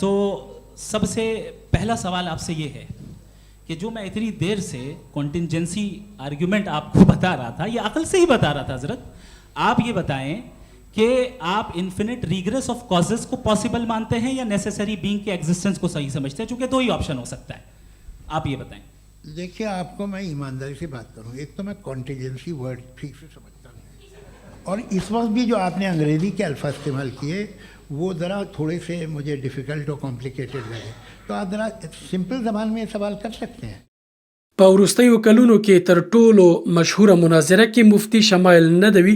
तो सबसे पहला सवाल आपसे ये है कि जो मैं इतनी देर से कॉन्टिंजेंसी आर्ग्यूमेंट आपको बता रहा था, ये अकल से ही बता रहा था हजरत, आप ये बताएं कि आप इन्फिनिट रिग्रेस ऑफ कॉजेस को पॉसिबल मानते हैं या नेसेसरी बीइंग के एग्जिस्टेंस को सही समझते हैं, चूंकि दो ही ऑप्शन हो सकता है। आप ये बताएं। देखिए, आपको मैं ईमानदारी से बात करूं, एक तो मैं कॉन्टिजेंसी वर्ड ठीक से समझता नहीं, और इस वक्त भी जो आपने अंग्रेज़ी के अल्फाज इस्तेमाल किए वो ज़रा थोड़े से मुझे डिफ़िकल्ट और कॉम्प्लिकेटेड लगे, तो आप ज़रा सिंपल ज़बान में सवाल कर सकते हैं। په وروستیو کلونو کې تر ټولو مشهوره مناظره کې مفتي شمایل ندوي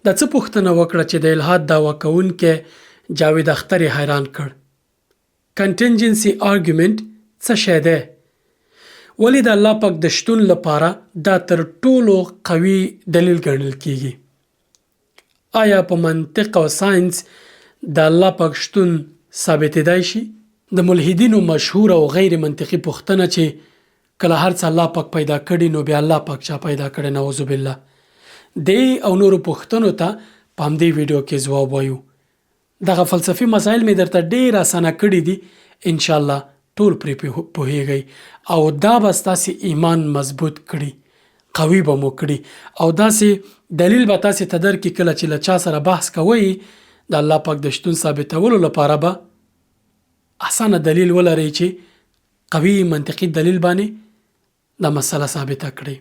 د څه پوښتنه وکړه چې د الحاد دعوا کوونکی جاوید اختر یې حیران کړ. کنټینجنسي آرګومنټ څه شی دی؟ ولې د الله پاک د شتون لپاره دا تر ټولو قوي دلیل ګڼل کیږي؟ آیا په منطق او ساينس د الله پاک شتون ثابتېدای شي؟ د ملحدینو مشهور او غیر منطقي پوښتنه چې کله هر څه الله پاک پیدا کړي نو بیا الله پاک چا پیدا کړي؟ نعوذ بالله. دې او نورو پوښتنو ته په همدې ویډیو کې ځواب وایو. دغه فلسفي مسایل مې درته ډېر اسانه کړي دي، انشاءالله ټول پرې پوهیږئ او دا به ستاسې ایمان مضبوط کړي، قوي به مو کړي، او داسې دلیل به تاسې ته درکړي کله چې له چا سره بحث کوئ د الله پاک د شتون ثابتولو لپاره به اسانه دلیل ولرئ چې قوي منطقي دلیل باندې دا مسله ثابته کړي.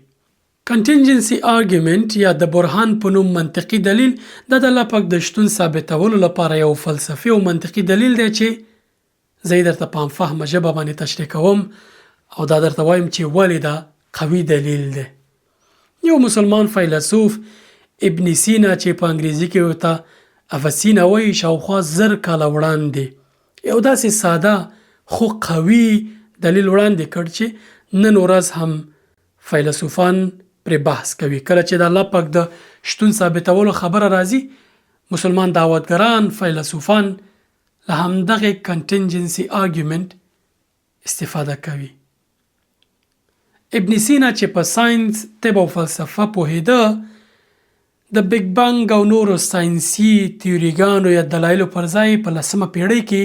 کنټینجنسي آرګومنټ یا د برهان په نوم منطقي دلیل د الله پاک د شتون ثابتولو لپاره یو فلسفي او منطقي دلیل دی چې زه درته په فهمه ژبه باندې تشریح کوم او دا درته وایم چې ولې دا قوي دلیل دی. یو مسلمان فیلسوف ابن سینا چې په انګریزي کې ورته افسینا وایي، شاوخوا 1000 کاله وړاندې یو داسې ساده خو قوي دلیل وړاندې کړ چې نن ورځ هم فیلسوفان پر بحث کوي. کله چې د الله پاک د شتون ثابتولو خبره راځي، مسلمان دعوتګران فیلسوفان له همدغه کنټینجنسي آرګومنټ استفاده کوي. ابن سینا چې په ساينس، طب او فلسفه پوهیده، د بیگ بانګ او نورو ساینسي تیوریګانو یا دلایلو پر ځای په 10مه پیړۍ کې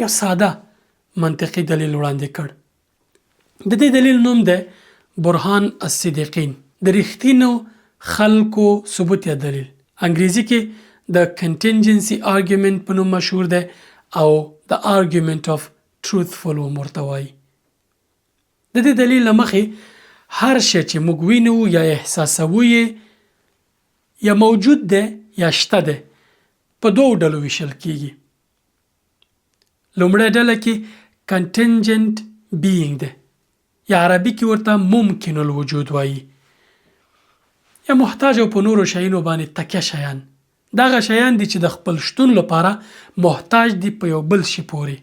یو ساده منطقي دلیل وړاندې کړ. د دې دلیل نوم دی برهان الصدیقین، د رښتینو خلکو ثبوت یا دلیل. انګریزي کې د کنټینجنسي آرګومنټ په نوم مشهور دی او د آرګومنټ اف ټروثفل ورته وایي. د دې دلیل له مخې هر شی چې موږ وینو یا احساسوو یا موجود دی یا شته دی په دوو ډلو ویشل کیږي. لومړی ډله کې کنټینجنت بیینګ دی، یا عربي کې ورته ممکن الوجود وایي، یا محتاج او په نورو شیانو باندې تکیه شیان. دغه شیان دي چې د خپل شتون لپاره محتاج دي په یو بل شي پورې.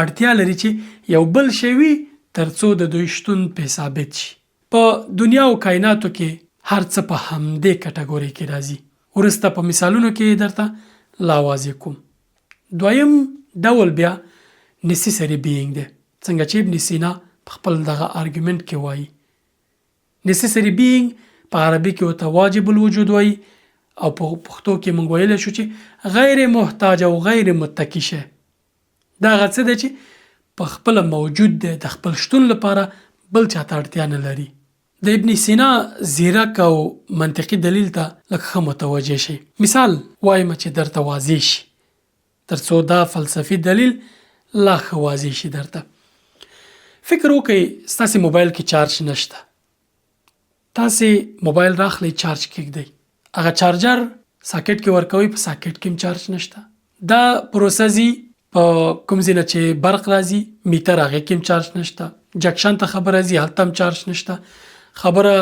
اړتیا لري چې یو بل شی وي ترڅو د دوی شتون په ثابت شي. په دنیا او کائناتو کې هر څه په همدې کټګوري کې راځي. ورسته په مثالونو کې درته لا واضح کوم. دویم ډول بیا necessary being دی، څنګه چې ابن سینا په خپل دغه آرګومنټ کې وایي. necessary being په عربي کې ورته واجب الوجود وایي، او په پښتو کې موږ ویلی شو چې غیر محتاج او غیر متکی شی. دا هغه څه دی چې په خپله موجود دی، د خپل شتون لپاره بل چاته اړتیا نه لري. د ابن سینا ځیرک او منطقي دلیل ته لږ ښه متوجه شي. مثال وایم چې درته واضح شي، ترڅو دا فلسفي دلیل لا ښه واضح شي درته. فکر وکړئ، ستاسې موبایل کې چارج نشته، تاسې موبایل راخلی چارج کېږدئ، هغه چارجر ساکټ کې ورکوئ، په ساکټ کې هم چارج نشته. دا پروسه ځي په کوم ځای نه چې برق راځي، میټر هغې کې هم چارج نشته، جکشن ته خبره ځي هلته هم چارج نشته، خبره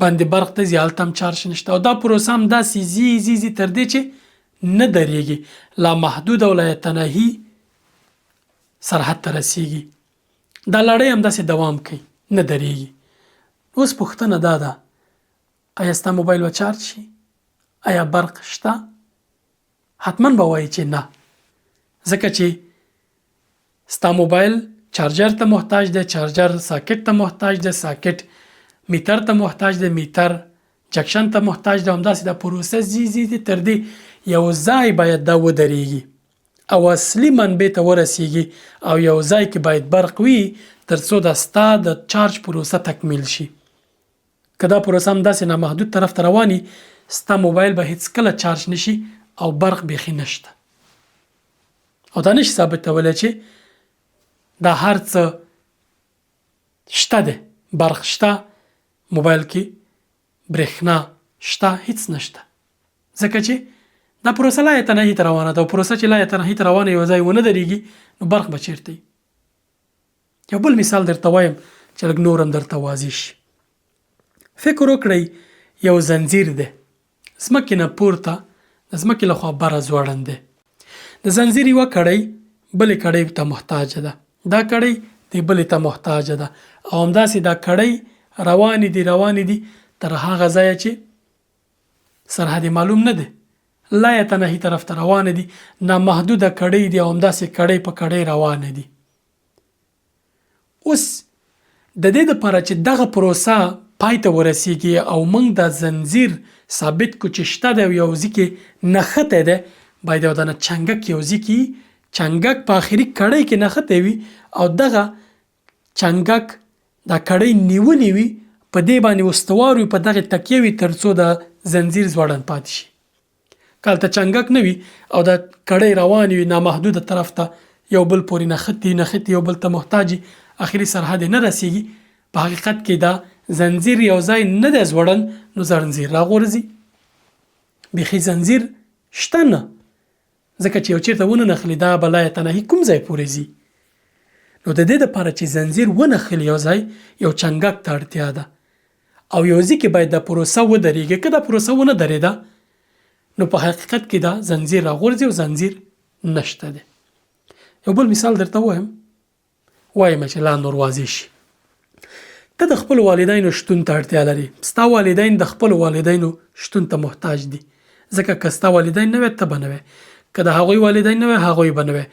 باندې برق ته ځي هلته هم چارج نشته. او دا پروسه هم داسې ځي تر دې چې نه درېږي، لا محدود او لا یتناهي سرحد ته رسیږي. دا لړۍ هم داسې دوام کوي، نه درېږي. اوس پوښتنه دا ده، آیا ستا موبایل به چارج شي؟ آیا برق شته؟ حتما به وایي چې نه، ځکه چې ستا موبایل چارجر ته محتاج دی، چارجر ساکټ ته محتاج دی، ساکټ میټر ته محتاج دی، میټر جکشن ته محتاج دی. همداسې دا پروسه ځي تر دې یو ځای باید دا ودرېږي. او اصلي منبع ته ورسیږي او یو ځای کې باید برق وي ترڅو د ستا د چارج پروسه تکمیل شي. که دا پروسه هم داسې نامحدود طرف ته رواني ستا موبایل به هیڅ کله چارج نشي او برق بیخي نشته. او دا نشي ثابتولی چې دا هر څه شته ده، برق شته، موبایل کې برېښنا شته، هیڅ نشته. ځکه چې دا پروسه لا یتناهي ته روانه ده او پروسه چې لا یتناهي ته روانه یو ځای ونه درېږي نو برق به چیرته وي. یو بل مثال درته وایم چې لږ نور هم درته واضح شي. فکر وکړئ یو زنځیر دی، ځمکې نه پورته د ځمکې له خوا بره ځوړند دی. د زنځیر یوه کړۍ بلې کړۍ ته محتاجه ده، دا کړۍ دې بلې ته محتاجه ده او همداسې دا کړۍ روانې دي تر هغه ځایه چې سرحد معلوم نه دی، لا یتناهي طرف ته روانه دي، نامحدوده کړۍ دي او همداسې کړۍ په کړۍ روانه دي. اوس د دې دپاره چې دغه پروسه پای ته ورسیږي او موږ دا زنځیر ثابت کو چې شته دی او یو ځای کې نښتی دی، باید یو دانه چنګک یو ځای کې چنګک په آخري کړۍ کې نښتی وي او دغه چنګک دا کړۍ نیولې وي، په دې باندې استوار وي، په دغه تکیه وي ترڅو د زنځیر ځوړند پاتې شي. که هلته چنګک نه وي او دا کړۍ روانې وي نامحدوده طرف ته یو بل پورې نښتي یو بل ته محتاجي، آخري سرحد نه رسیږي، په حقیقت کې دا زنځیر یو ځای نه دی ځوړند نو زنځیر راغورځي. بیخي زنځیر شته نه، ځکه چې یو چېرته ونه نښلي دا به لا یتناهي کوم ځای پورې ځي. نو د دې دپاره چې زنځیر ونښلي یو ځای یو چنګک ته اړتیا ده او یو ځای کې باید دا پروسه ودرېږي. که دا پروسه ونه درېده نو په حقیقت کې دا زنځیر راغورځي او زنځیر نشته دی. یو بل مثال درته وایم چې لا نور واضح شي. ته د خپل والدینو شتون ته اړتیا لري، ستا والدین د خپل والدینو شتون ته محتاج دي، ځکه که ستا والدین نه وي ته به نه وي، که د هغوی والدین نه وي هغوی به نه وي.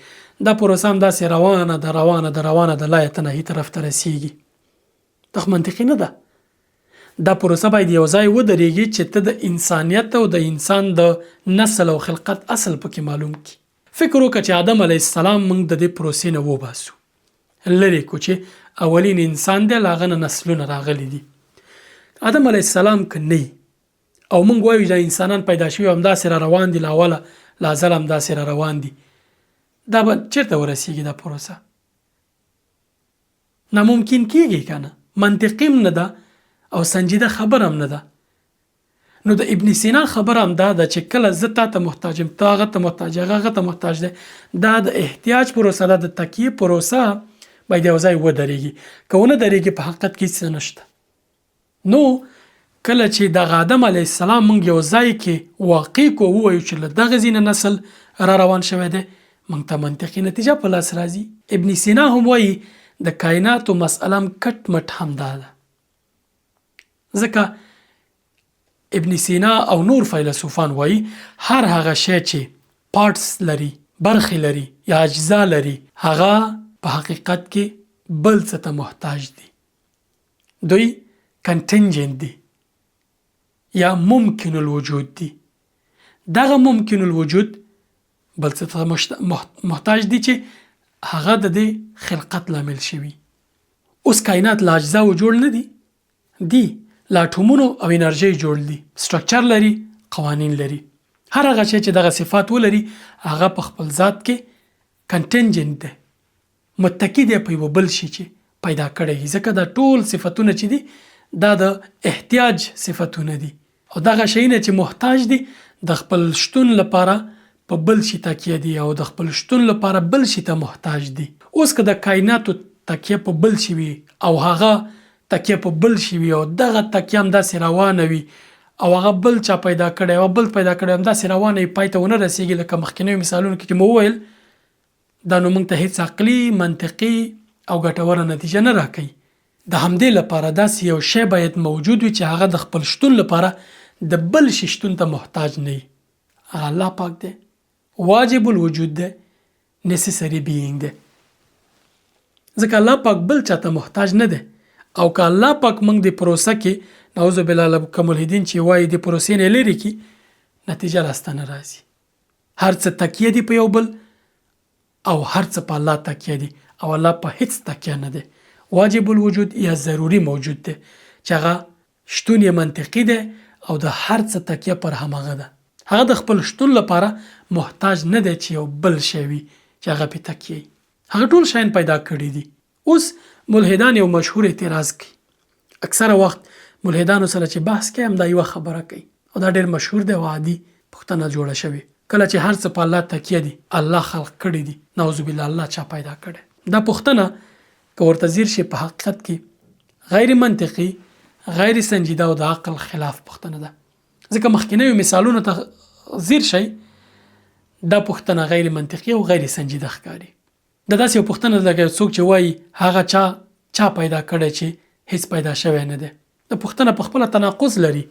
دا پروسه هم داسې روانه ده لا یتناهي طرف ته رسیږي. دا منطقي نه ده. دا پروسه باید یو ځای ودرېږي چې ته د انسانیت او د انسان د نسل او خلقت اصل پکې معلوم کړي. فکر وکړه چې آدم علیه السلام موږ د دې پروسې نه وباسو، لرې کو چې اولین انسان دی له هغه نه نسلونه راغلي دي. آدم علیه السلام که نه او موږ وایو دا انسانان پیدا شوي همداسې را روان دي، له اوله له ازله همداسې را روان دي، دا به چېرته ورسیږي دا پروسه؟ ناممکن کېږي که نه، منطقي هم نه ده او سنجیده خبره هم نه ده. نو د ابن سینا خبره هم دا ده چې کله زه تا ته محتاج یم، ته هغه ته محتاج، هغه ته محتاج دی، دا د احتیاج پروسه ده، د تکیې پروسه باید یو ځای ودرېږي. که ونه درېږي په حقیقت کې څه نشته. نو کله چې دغه آدم علیه السلام موږ یو ځای کې واقع کو ووایو چې له دغه ځای نه نسل را روان شوی دی، موږ ته منطقي نتیجه په لاس راځي. ابن سینا هم وایي د کائناتو مسئله هم کټ مټ همدا ده، ځکه ابن سینا او نور فیلسوفان وایي هر هغه شی چې پارټس لري، برخې لري یا اجزا لري، هغه په حقیقت کې بل څه ته محتاج دي. دوی کنټنجنت دي یا ممکن الوجود دي. دغه ممکن الوجود بل څه ته محتاج دي چې هغه د دې خلقت لامل شوي. اوس کائنات له اجزاو جوړ نه دي له اټومونو او انرژي جوړ دي، سټرکچر لري، قوانین لري. هر هغه شی چې دغه صفات ولري هغه په خپل ذات کې کنټنجنت دی، متکی دی په یو بل شي چې پیدا کړی. ځکه دا ټول صفتونه چې دي دا د احتیاج صفتونه دي او دغه شیونه چې محتاج دي د خپل شتون لپاره په بل شي تکیه دي او د خپل شتون لپاره بل شي ته محتاج دي. اوس که د کائناتو تکیه په بل شي وي او هغه تکیه په بل شي وي او دغه تکیه هم داسې روانه وي او هغه بل چا پیدا کړی او بل پیدا کړی هم داسې روانه وي، پای ته ونه رسېږي لکه مخکینیو مثالونو کې چې مو وویل، دا نو موږ ته هیڅ عقلي، منطقي او ګټوره نتیجه نه راکوي. د همدې لپاره داسې یو شی باید موجود وي چې هغه د خپل شتون لپاره د بل شي شتون ته محتاج نه وي. هغه الله پاک دی، واجب الوجود دی، necessary being دی. ځکه الله پاک بل چاته محتاج نه دی. او که الله پاک موږ د پروسه کې نعوذ بالله کم الهدین چې وایي د پروسې نه لرې کړي، نتیجه راسته نه راځي. هر څه تکیه دي په یو بل او هر څه په الله تکیه دي او الله په هیڅ تکیه نه دی. واجب الوجود یا ضروری موجود دی چې هغه شتون یې منطقي دی او د هر څه تکیه پر همغه ده. هغه د خپل شتون لپاره محتاج نه دی چې یو بل شی وي چې هغه پې تکیه وي. هغه ټول شیان پیدا کړي دي. اوس ملحدان یو مشهور اعتراض کوي. اکثره وخت ملحدانو سره چې بحث کوي هم دا یوه خبره کوي او دا ډېر مشهور دی او عادي پوښتنه جوړه شوې. کله چې هر څه په الله تکیه دي، الله خلق کړي دي، نعوذ بالله الله چا پیدا کړي. دا پوښتنه که ورته ځیر شي په حقیقت کې غیر منطقي، غیر سنجیده او د عقل خلاف پوښتنه ده. ځکه مخکینیو مثالونو ته ځیر شي دا پوښتنه غیر منطقي او غیر سنجیده ښکاري. دا داسې یو پوښتنه ده لکه څوک چې وایي هغه چا پیدا کړی چې هیڅ پیدا شوی نه دی. دا پوښتنه په خپله تناقض لري.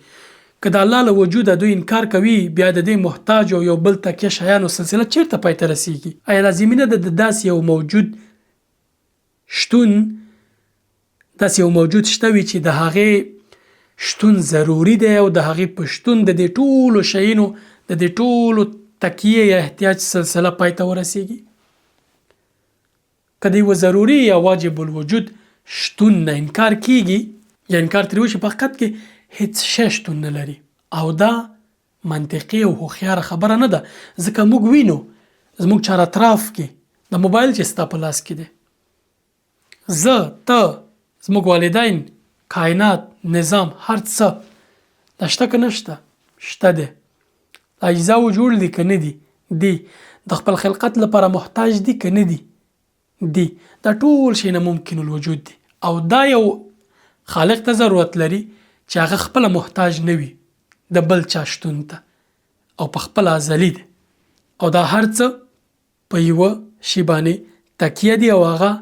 که د الله له وجوده دوی انکار کوي، بیا د دې محتاج او یو بل تکیه شیانو سلسله چیرته پای ته رسیږي؟ آیا لازمي نه ده د داسې یو موجود شتون، داسې یو موجود شته وي چې د هغې شتون ضروري دی او د هغې په شتون د دې ټولو شیانو د دې ټولو تکیه یا احتیاج سلسله پای ته ورسیږي؟ که د یوه ضروري یا واجب الوجود شتون نه انکار کیږي یا انکار ترې وشي، په حقیقت کې هیڅ شی شتون نه لري او دا منطقي او هوښیاره خبره نه ده. ځکه موږ وینو زموږ چار اطراف کې د موبایل چې ستا په لاس کې دی، زه، ته، زموږ والدین، کائنات، نظام، هر څه دا شته که نشته؟ شته دی. اجزاو جوړ دي که نه دي؟ دي. د خپل خلقت لپاره محتاج دي که نه دي؟ دي. دا ټول شیونه ممکن الوجود دي او دا یو خالق ته ضرورت لري چې هغه خپله محتاج نه وي د بل چا شتون ته او په خپله ازلي دی او دا هر څه په یوه شي باندې تکیه دي او هغه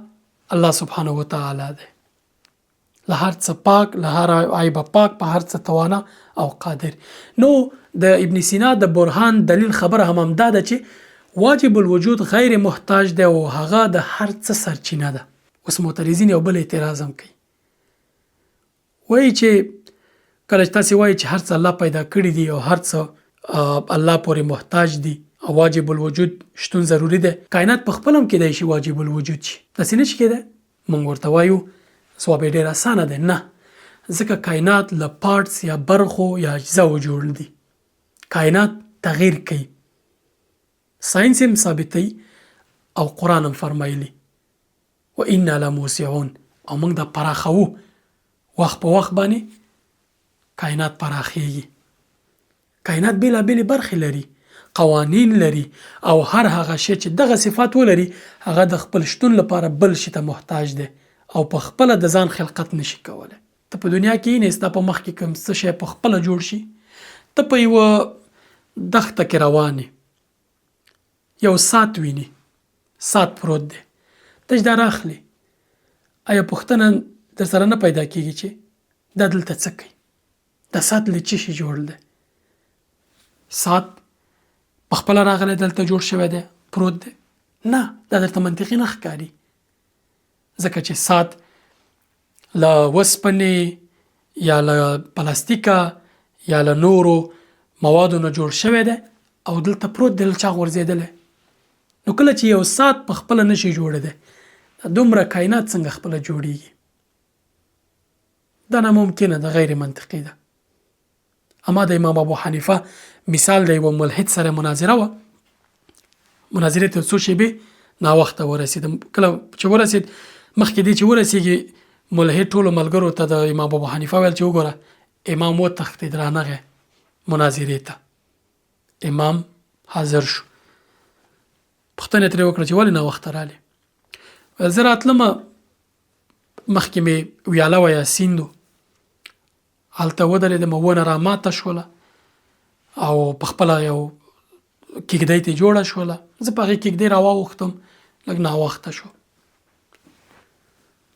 الله سبحانه وتعالی دی. له هر څه پاک، له هر عیبه پاک، په هر څه توانا او قادر. نو د ابن سینا د برهان دلیل خبره هم همدا ده چې واجب الوجود غیر محتاج دی او هغه د هر څه سرچینه ده. اوس معترضین یو بل اعتراض هم کوي، وایي چې کله چې تاسې وایي چې هر څه الله پیدا کړي دي او هر څه الله پورې محتاج دي او واجب الوجود شتون ضروری دی، کائنات په خپل هم کېدای شي واجب الوجود شي. داسې نه شي کېدای؟ موږ ورته وایو ځواب یې ډېر اسانه دی، نه. ځکه کائنات له پارټس یا برخو یا اجزاو جوړ دي. کائنات تغییر کوي. ساینس هم ثابتوي او قرآن هم فرمایلی و انا لموسعون او موږ دا پراخوو. وخت په وخت باندې کائنات پراخیږي. کائنات بېلابېلې برخې لري، قوانین لري او هر هغه شی چې دغه صفات ولري هغه د خپل شتون لپاره بل شي ته محتاج دی او په خپله د ځان خلقت نشي کولی. ته په دنیا کې نه، ستا په مخ کې کوم څه شی په خپله جوړ شي. ته په یوه دښته کې روان یې، یو ساعت ویني، ساعت پروت دی، ته چې دا راخلې، آیا پوښتنه در سره نه پیدا کېږي چې دا دلته څه کوي؟ دا ساعت له څه شي جوړ دی؟ ساعت په خپله راغلی دلته جوړ شوی دی، پروت دی؟ نه، دا درته منطقي نه ښکاري. ځکه چې ساعت له وسپنې یا له پلاستیکه یا له نورو موادو نه جوړ شوی دی او دلته پروت دی، له چا غورځېدلی. نو کله چې یو ساعت په خپله نشي جوړېدی، دومره کائنات څنګه خپله جوړیږي؟ دا ناممکنه ده، غیر منطقي ده. اما د امام ابو حنیفه مثال د یوه ملحد سره مناظره وه. مناظرې ته څو شېبې ناوخته ورسېد. کله چې ورسېد، مخکې دې چې ورسېږي، ملحد ټولو ملګرو ته د امام ابو حنیفه ویل چې وګوره، امام وتښتېد رانغی مناظرې ته. امام حاضر شو. پوښتنه ترې وکړه چې ولې ناوخته رالې؟ زه راتلمه، مخکې مې ویاله وه یا سیند و، هلته ودرېدم، ونه راماته شوله او په خپله یو کېږدۍ ته جوړه شوله. زه په هغې کېږدۍ راواوښتم، لږ ناوخته شو.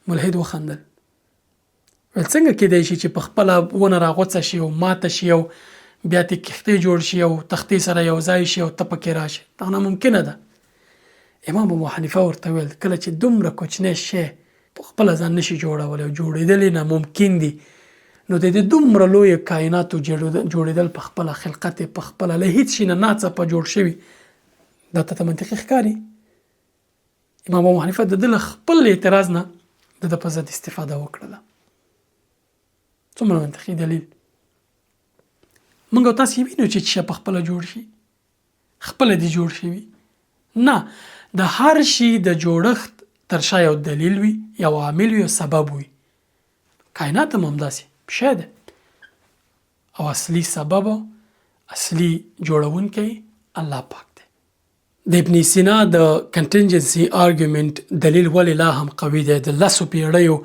ملحد وخندل، ویل څنګه کېدای شي چې په خپله ونه راغوڅه شي او ماته شي او بیا ترې کښتۍ جوړ شي او تختې سره یو ځای شي او ته پکې راشي؟ دا ناممکنه ده. امام ابو حنیفه ورته ویل کله چې دومره کوچنی شی په خپله ځان نشي جوړولی او جوړېدل یې ناممکن دي، نو د دې دومره لویو کائناتو جوړېدل په خپله، خلقت یې په خپله له هېڅ شي نه ناڅاپه جوړ شوي، دا ته منطقي ښکاري؟ امام ابو حنیفه د دل خپل اعتراض نه د په ضد استفاده وکړه. څومره منطقي دلیل. موږ تاسو وینو چې څه په خپل جوړ شي، خپل دي جوړ شي. نه، د هر شي د جوړښت تر شا یو دلیل وي، یو عامل وي، یو سبب وي. کائنات هم همداسې شی ده او اصلي سبب، اصلي جوړونکی الله پاک دی. د ابن سینا د کنټینجنسي آرګومنت دلیل ولې لا هم قوي دی. د 10 پیړیو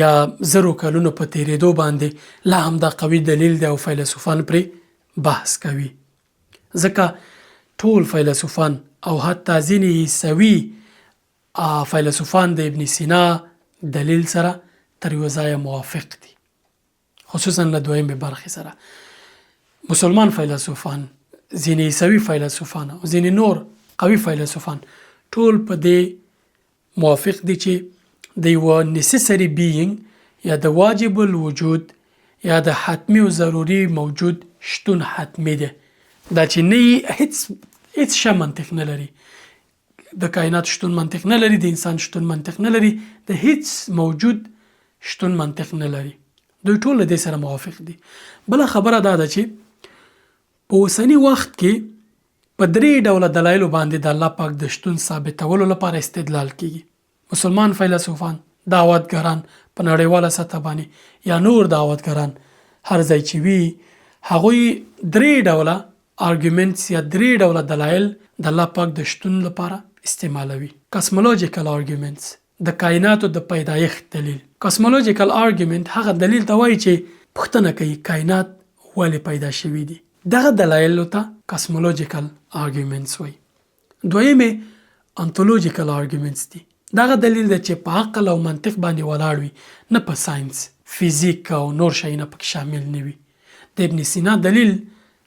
یا 0 کلونو په تیریدو باندې لا هم دا قوي دلیل دی او فیلسوفان پرې بحث کوي. ځکه ټول فیلسوفان او حتی ځینې عیسوي فیلسوفان د ابن سینا دلیل سره تر یو ځایه موافق دي، خصوصا له دویمې برخې سره. مسلمان فیلسوفان، ځینې عیسوي فیلسوفان او ځینې نور قوي فیلسوفان ټول په دې موافق دي چې د یو نیسسری بینګ یا د واجب الوجود یا د حتمی او ضروري موجود شتون حتمی دی. دا چې نه هیڅ شی منطق نه لري، د کائنات شتون منطق نه لري، د انسان شتون منطق نه لري، د هیڅ موجود شتون منطق نه لري. دوی ټول له دې سره موافق دي. بل خبره دا ده چې په اوسني وخت کې په 3 ډوله دلایل باندې د الله پاک د شتون ثابتولو لپاره استدلال کیږي. مسلمان فیلسوفان، دعوتګران په نړیواله سطح باندې یا نور دعوتګران هر ځای چې وي، هغوی 3 ډوله آرګومنټس یا 3 ډوله دلایل د الله پاک د شتون لپاره استعمالوي. کاسمولوژیکل آرګومنټس، د کائناتو د پیدایښت دلیل. کاسمولوژیکل آرګومنټ هغه دلیل ته وایي چې پوښتنه کوي کائنات ولې پیدا شوي دي. دغه دلایل ته کاسمولوژیکل آرګومنټس وایي. دویمه انتولوژیکل آرګومنټس دي. دغه دلیل دی چې په عقل او منطق باندې ولاړ وي، نه په ساينس، فزیک او نور شیونه پکې شامل نه وي. د ابن سینا دلیل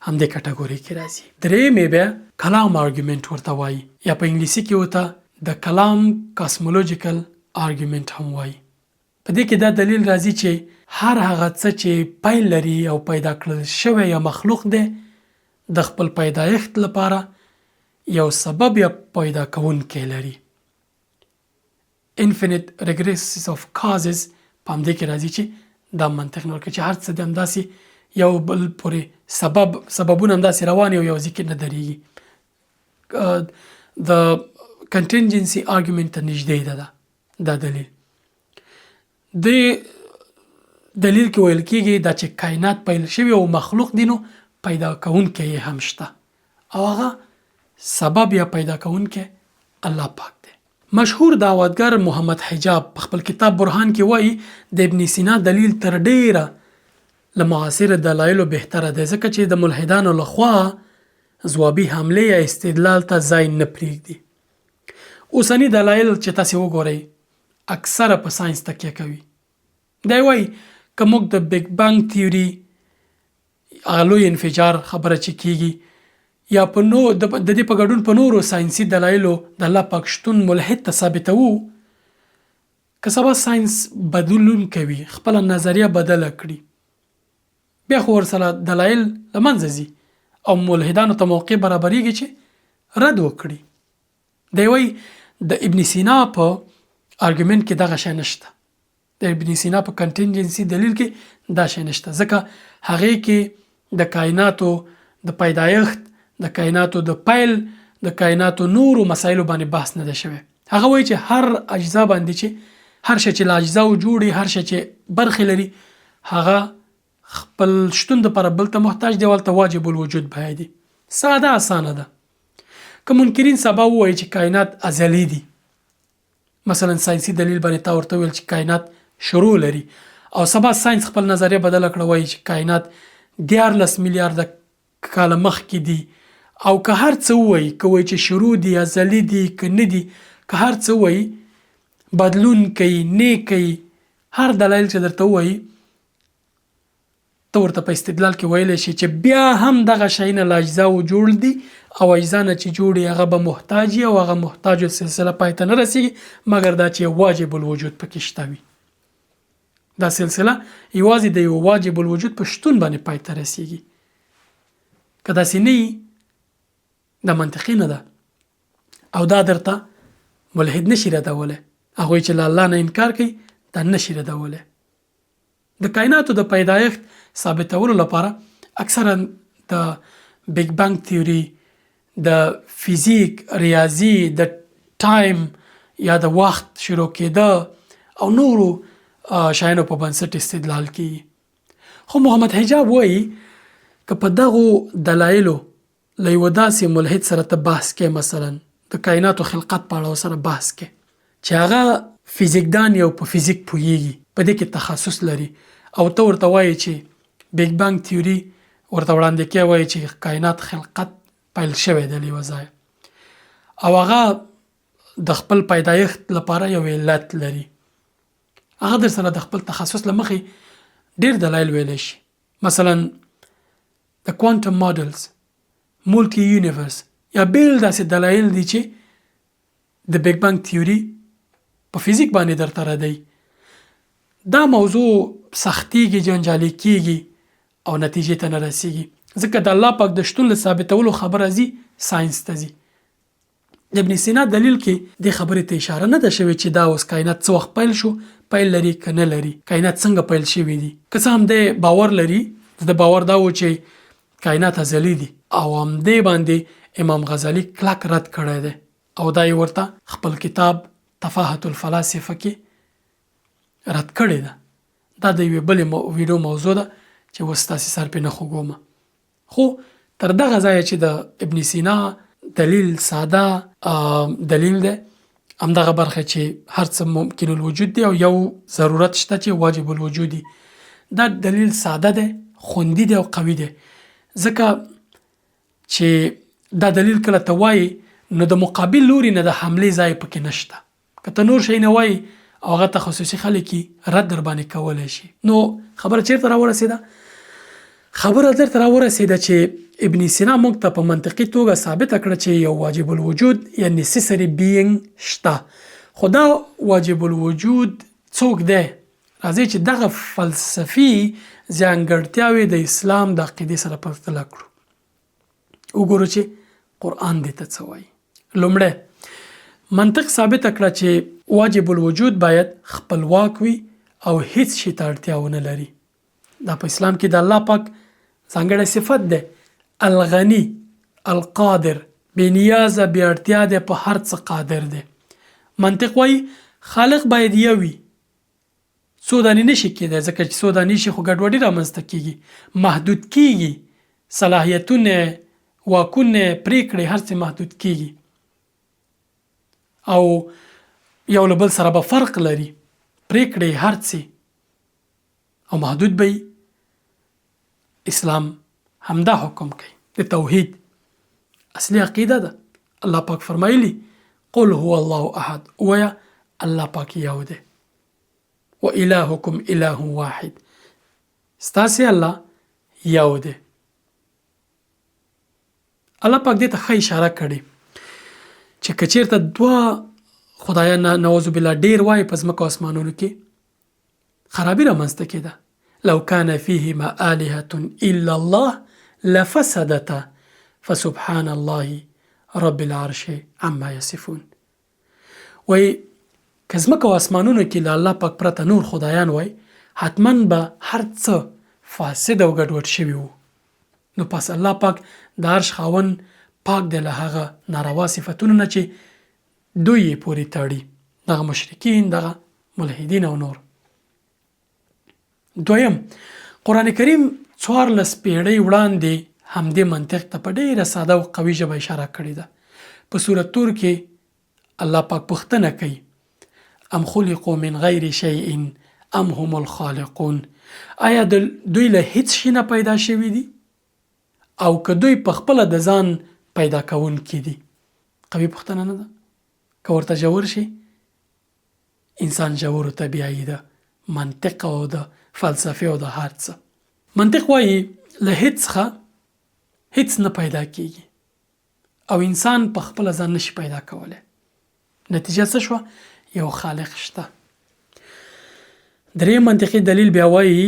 هم د کټګوري کې راځي. درېمه بیا کلام آرګومنټ ورته وایي، یا په انګلیسي کې وته د کلام کاسمولوژیکل آرګومنټ هم وایي. په دې کې دا دلیل راځي چې هر هغه څه چې پیل لري او پیدا کړل شوی یا مخلوق دی، د خپل پیدایښت لپاره یو سبب یا پیدا کوونکی لري. infinite regresses of causes په همدې کې راځي چې دا منطق نور کې چې هر څه د همداسې یو بل پورې سببونه همداسې روان یو یو ذکر نه درېږي. د کنټینجنسي آرګومنټ ته نږدې ده دا دلیل. د دلیل کې ویل کېږي دا چې کائنات پیل شوی او مخلوق دی، نو پیدا کوونکی یې هم شته او هغه سبب یا پیدا کوونکی الله پاک دی. مشهور دعوتګر محمد حجاب په خپل کتاب برهان کې وایي د ابن سینا دلیل تر ډیره له معاصر دلایلو بهتره دی، ځکه چې د ملحدانو لخوا ځوابي حمله یا استدلال ته ځای نه پرېږدي. اوسني دلایل چې تاسو وګورئ اکثره په ساينس تکیه کوي. دی وایي که موږ د بیگ بانګ تیوري هغه لوی انفجار خبره چې کیږي یا په نو د دې په ګډون په نورو ساينسي دلایلو د الله پاک شتون ملحد ته ثابتوو، که سبا ساينس بدلون کوي، خپل نظریه بدله کړي، بیا خو ورسره دلایل له منځه ځي او ملحدانو ته موقع برابرېږي چې رد وکړي. دی وایي د ابن سینا په آرګومنټ کې دغه شی نشته. د ابن سینا په کنټینجنسي دلیل کې دا شی نشته، ځکه هغه کې د کائناتو د پیدایښت، د کائناتو د پیل، د کائناتو نورو مسایلو باندې بحث نه ده شوی. هغه وایي چې هر اجزا باندې چې هر شی چې له اجزاو جوړي، هر شی چې برخې لري، هغه خپل شتون دپاره بل ته محتاج دی، ولته واجب الوجود باید دی. ساده اسانه ده. که منکرین سبا وایي چې کائنات ازلی دي، مثلا ساينسي دلیل باندې تا ورته ویل چې کائنات شروع لري، او سبا ساينس خپل نظریه بدله کړه، وایي چې کائنات 14 میلیارډ کاله مخکې دي، او که هر څه وایي، که وایي چې شروع دي، ازلی دي، که نه دي، که هر څه وایي، بدلون کوي، نه کوي، هر دلایل چې درته وایي ته ورته په استدلال کې ویلی شي چې بیا هم دغه شیونه له اجزاو جوړ دي او اجزا نه چې جوړ هغه به محتاج وي او هغه محتاجو سلسله پای ته نه رسېږي مګر دا چې واجب الوجود پکې شته وي. دا سلسله یوازې د یو واجب الوجود په شتون باندې پای ته رسېږي. که داسې نه وي دا منطقي نه ده او دا درته ملحد نشي ردولی. هغوی چې له الله نه انکار کوي دا نشي ردولی. د کائناتو د پیدایښت ثابتولو لپاره اکثرا د بیگ بانگ تیوري، د فیزیک، ریاضي، د ټایم یا د وخت شروع کېده او نورو شیانو په بنسټ استدلال کیږي. خو محمد حجاب وایي که په دغو دلایلو له یوه داسې ملحد سره ته بحث کې، مثلا د کائناتو خلقت په اړه سره بحث کې چې هغه فیزیکدان یا په فیزیک پوهیږي، په دې کې تخصص لري، او ته ورته وایي چې بیگ بانگ تیوري ورته وړاندې کې وایي چې کائنات خلقت پیل شوی دی له یوه ځایه، او هغه د خپل پیدایښت لپاره یو علت لري، هغه در سره د خپل تخصص له مخې ډېر دلایل ویلی شي. مثلا د کوانټم ماډلز، مولټي یونیورس یا بیل داسې دلایل دي چې د بیگ بانگ تیوري په فیزیک باندې درته ردی. دا موضوع سختیږي، جنجالي کیږي او نتیجې ته نه رسیږي، ځکه د الله پاک د شتون له ثابتولو خبره ځي ساینس ته ځي. د ابن سینا دلیل کې د خبرې ته اشاره نه ده شوې چې دا اوس کائنات څه وخت پیل شو، پیل لري که نه لري، کائنات څنګه پیل شوي دي. که څه هم د باور لري، د باور دا و چې کائنات ازلي دي، او همدې باندې امام غزالی کلک رد کړی دی، او دا یې ورته خپل کتاب تفاهة الفلاسفه کې رد کړی ده. دا د یوې بلې ویډیو موضوع ده چې اوس تاسې سر پرې نه خوږوم. خو تر دغه ځایه چې د ابن سینا دلیل ساده دلیل دی، همدغه برخه چې هر څه ممکن الوجود دی او یو ضرورت شته چې واجب الوجود دی، دا دلیل ساده دی، خوندي دی او قوي دی، ځکه چې دا دلیل کله ته وایي نو د مقابل لوري نه د حملې ځای پکې نشته. که ته نور شی نه وایي او هغه تخصصي خلک رد در باندې کولی شي. نو خبره چیرته راورسېده؟ خبره درته راورسېده چې ابن سینا موږ ته په منطقي توګه ثابته کړه چې یو واجب الوجود یا necessary being شته. خو دا واجب الوجود څوک دی؟ راځئ چې دغه فلسفي ځانګړتیاوې د اسلام د عقیدې سره پرتله کړو، وګورو چې قرآن دې ته څه وایي. لومړی منطق ثابته کړه چې واجب الوجود باید خپلواک وي او هیڅ شي ته اړتیا ونه لري. دا په اسلام کې د الله پاک ځانګړی صفت دی، الغنی، القادر، بې نیازه، بې اړتیا دی، په هر څه قادر دی. منطق وایي خالق باید یو وي، څو دانې نشي کېدی، ځکه چې څو دانې شي خو ګډوډي رامنځته کېږي، محدود کېږي، صلاحیتونه، واکونه، پریکړې، هر څه محدود کېږي او یو له بل سره به فرق لري، پریکړې هر څه او محدود به وي. اسلام همدا حکم کوي، د توحید اصلي عقیده ده. الله پاک فرمایلی قل هو الله احد، ویا الله پاک یو دی، و الهکم اله واحد، ستاسې الله یو دی. الله پاک دې ته ښه اشاره کړې چې که چېرته دوه خدایان نعوذ بالله ډېر وایي په ځمکو اسمانونو کې، خرابي رامنځته کېده. لو كان فيهما آلهة إلا الله لفسدتا فسبحان الله رب العرش عما يصفون. وای که ځمکه او اسمانونو کې له الله پاک پرته نور خدایان وای، حتما به هر څه فاسد او ګډوډ شوي وو. نو پس الله پاک د عرش خاوند پاک دی له هغه ناروا صفتونو نه چې دوی یې پورې تړي، دغه مشرکین، دغه ملحدین او نور. دویم، قرآن کریم 14 پیړۍ وړاندې همدې منطق ته په ډیره ساده او قوي ژبه اشاره کړې ده. په سورة تور کې الله پاک پوښتنه کوي ام خلقوا من غیر شیء ام هم الخالقون، آیا دوی له هیڅ شي نه پیدا شوي دي او که دوی په خپله د ځان پیدا کوونکي دي؟ قوي پوښتنه نه ده؟ که ورته ژور شي، انسان ژورو ته بیایي د منطق او د فلسفه او د هر څه. منطق وایي له هیڅ څخه هیڅ نه پیدا کیږي او انسان په خپل ځان نشي پیدا کولی. نتیجه څه شوه؟ یو خالق شته. دریم منطقي دلیل بیا وایي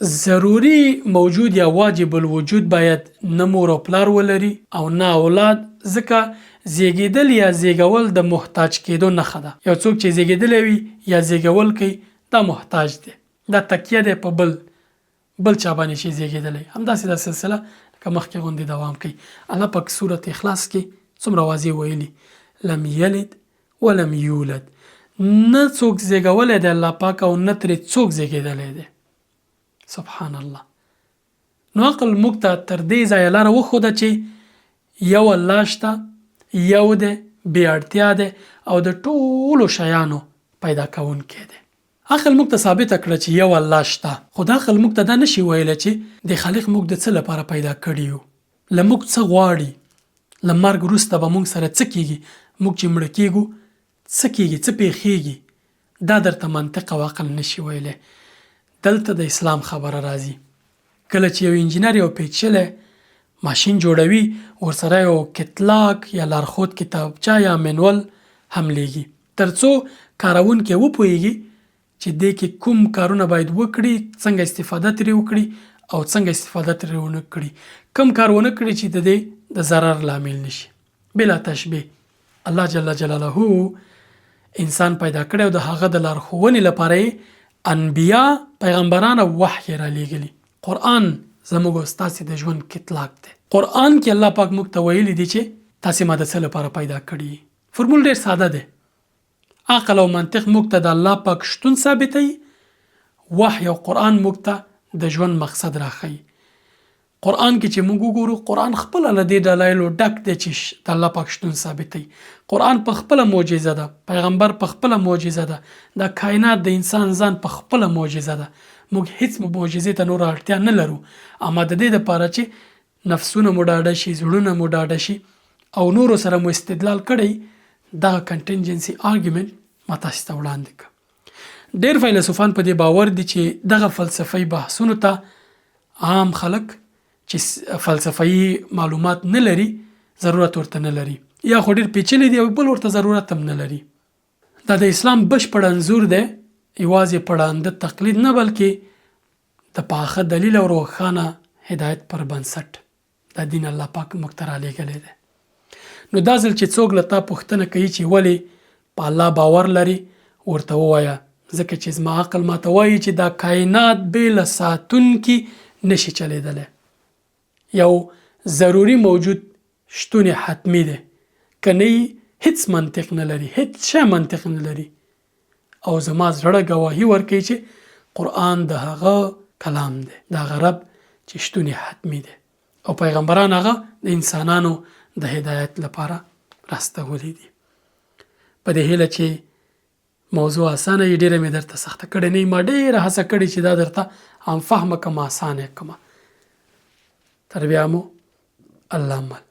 ضروري موجود یا واجب الوجود باید نه مور او پلار ولري او نه اولاد، ځکه زیږیدل یا زیږول د محتاج کېدو نښه ده. یو څوک چې زیږیدلی وي یا زیږول کوي دا محتاج دی، دا تکیه دی په بل چا باندې چې زیږیدلی. همداسې دا سلسله لکه مخکې غوندې دوام کوي. الله پاک سورت اخلاص کې څومره واضح ویلي لم یلد ولم یولد، نه څوک زیږولی دی الله پاک او نه ترې څوک زیږیدلی دی. سبحان الله. نو عقل موږ ته تر دې ځایه لاره وښوده چې یو الله شته، یو دی، بې اړتیا دی او د ټولو شیانو پیدا کوونکی دی. عقل موږ ته ثابته کړه چې یو الله شته، خو د عقل موږ ته دا نشي ویلی چې د خالق موږ د څه لپاره پیدا کړي یو، له موږ څه غواړي، له مرګ وروسته به موږ سره څه کیږي، موږ چې مړه کیږو څه کیږي، څه پیښیږي. دا درته منطق او عقل نشي ویلی. دلته د اسلام خبره راځي. کله چې یو انجینر یو پیچلی ماشین جوړوي ورسره یو کتلاک یا لارښود کتابچه یا منول هم لیږي تر څو کاروونکی وپوهیږي چې دې کې کوم کارونه باید وکړي، څنګه استفاده ترې وکړي او څنګه استفاده ترې ونه کړي، کوم کار ونه کړي چې د دې د ضرر لامل نشي. بلا تشبیه الله جل جلاله انسان پیدا کړی او د هغه د لارښوونې لپاره انبیا پیغمبران او وحی را لیږلي. قرآن زموږ او ستاسې د ژوند کتلاک دی. قرآن کې الله پاک موږ ته ویلي دي چې تاسې ما د څه لپاره پیدا کړي. فرمول ډېر ساده دی. عقل او منطق موږ ته د الله پاک شتون ثابتوي، وحی او قرآن موږ ته د ژوند مقصد راښيي. قرآن کې چې موږ وګورو قرآن خپله له دې دلایلو ډک دی چې د الله پاک شتون ثابتوي. قرآن په خپله معجزه ده، پیغمبر په خپله معجزه ده، د کائنات د انسان ځان په خپله معجزه ده. موږ هیڅ معجزې ته نور اړتیا نه لرو، اما د دې لپاره چې نفسونه مو ډاډه شي، زړونه مو ډاډه شي او نورو سره مو استدلال کړی، دغه کنټینجنسي آرګومنټ ما تاسو ته وړاندې کړ. ډېر فیلسوفان په دې باور دي چې دغه فلسفي بحثونو ته عام خلک چې فلسفي معلومات نه لري ضرورت ورته نه لري، یا خو ډېر پیچلی دی او بل ورته ضرورت هم نه لري. دا د اسلام بشپړ انځور دی، یوازې پړانده تقلید نه بلکې د پاخه دلیل او روښانه هدایت پر بنسټ دا دین الله پاک موږ ته رالیږلی دی. نو دا ځل چې څوک له تا پوښتنه کوي چې ولې په الله باور لري، ورته ووایه ځکه چې زما عقل ماته وایي چې دا کائنات بې له ساتونکي نشي چلیدلی. یو ضروري موجود شتون حتمی دی، که نه هیڅ منطق نه لري، هیڅ شی منطق نه لري. او زما زړه گواهی ورکوي چې قرآن د هغه کلام دی، د هغه رب چې شتون حتمی دی او پیغمبران هغه د انسانانو د هدایت لپاره راستغلي دي. په دې هیله چې موضوع اسانه یې ډېره مې درته سخته کړې نه، ما ډېره هڅه کړې چې دا درته هم فهمه کړم، اسانه کړم. تر بیا مو الله مل.